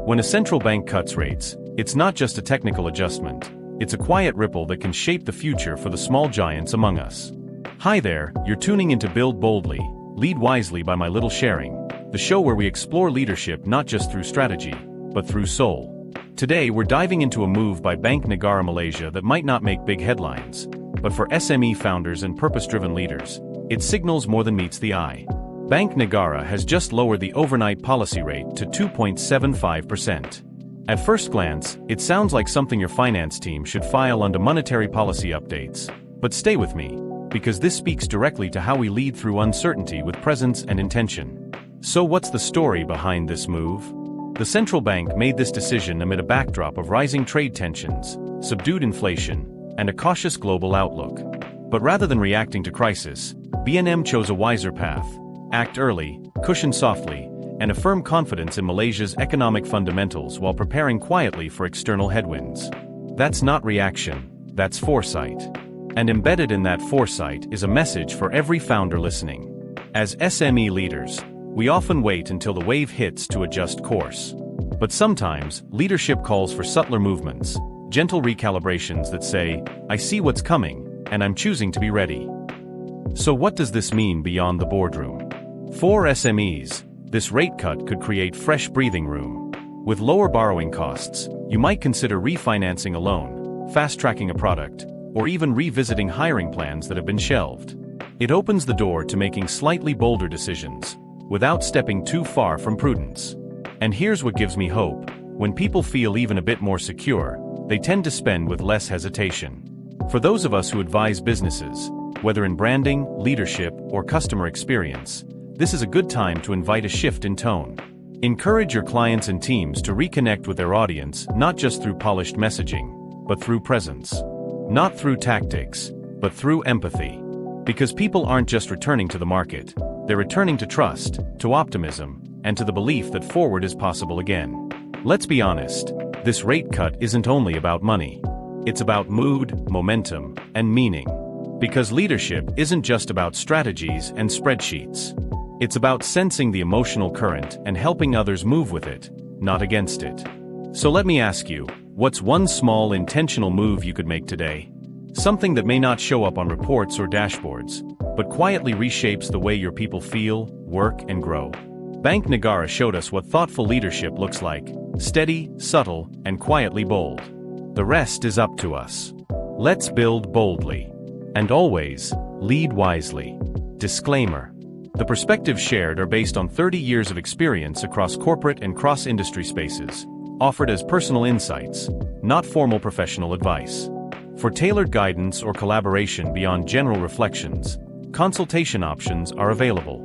When a central bank cuts rates, it's not just a technical adjustment. It's a quiet ripple that can shape the future for the small giants among us. Hi there, you're tuning into Build Boldly, Lead Wisely by My Little Sharing, the show where we explore leadership not just through strategy, but through soul. Today we're diving into a move by Bank Negara Malaysia that might not make big headlines, but for SME founders and purpose-driven leaders, it signals more than meets the eye. Bank Negara has just lowered the overnight policy rate to 2.75%. At first glance, it sounds like something your finance team should file under monetary policy updates. But stay with me, because this speaks directly to how we lead through uncertainty with presence and intention. So what's the story behind this move? The central bank made this decision amid a backdrop of rising trade tensions, subdued inflation, and a cautious global outlook. But rather than reacting to crisis, BNM chose a wiser path: act early, cushion softly, and affirm confidence in Malaysia's economic fundamentals while preparing quietly for external headwinds. That's not reaction, that's foresight. And embedded in that foresight is a message for every founder listening. As SME leaders, we often wait until the wave hits to adjust course. But sometimes, leadership calls for subtler movements, gentle recalibrations that say, I see what's coming, and I'm choosing to be ready. So what does this mean beyond the boardroom? For SMEs, this rate cut could create fresh breathing room. With lower borrowing costs, you might consider refinancing a loan, fast-tracking a product, or even revisiting hiring plans that have been shelved. It opens the door to making slightly bolder decisions, without stepping too far from prudence. And here's what gives me hope: when people feel even a bit more secure, they tend to spend with less hesitation. For those of us who advise businesses, whether in branding, leadership, or customer experience, this is a good time to invite a shift in tone. Encourage your clients and teams to reconnect with their audience not just through polished messaging, but through presence. Not through tactics, but through empathy. Because people aren't just returning to the market, they're returning to trust, to optimism, and to the belief that forward is possible again. Let's be honest, this rate cut isn't only about money. It's about mood, momentum, and meaning. Because leadership isn't just about strategies and spreadsheets. It's about sensing the emotional current and helping others move with it, not against it. So let me ask you, what's one small intentional move you could make today? Something that may not show up on reports or dashboards, but quietly reshapes the way your people feel, work, and grow. Bank Negara showed us what thoughtful leadership looks like: steady, subtle, and quietly bold. The rest is up to us. Let's build boldly. And always, lead wisely. Disclaimer: the perspectives shared are based on 30 years of experience across corporate and cross-industry spaces, offered as personal insights, not formal professional advice. For tailored guidance or collaboration beyond general reflections, consultation options are available.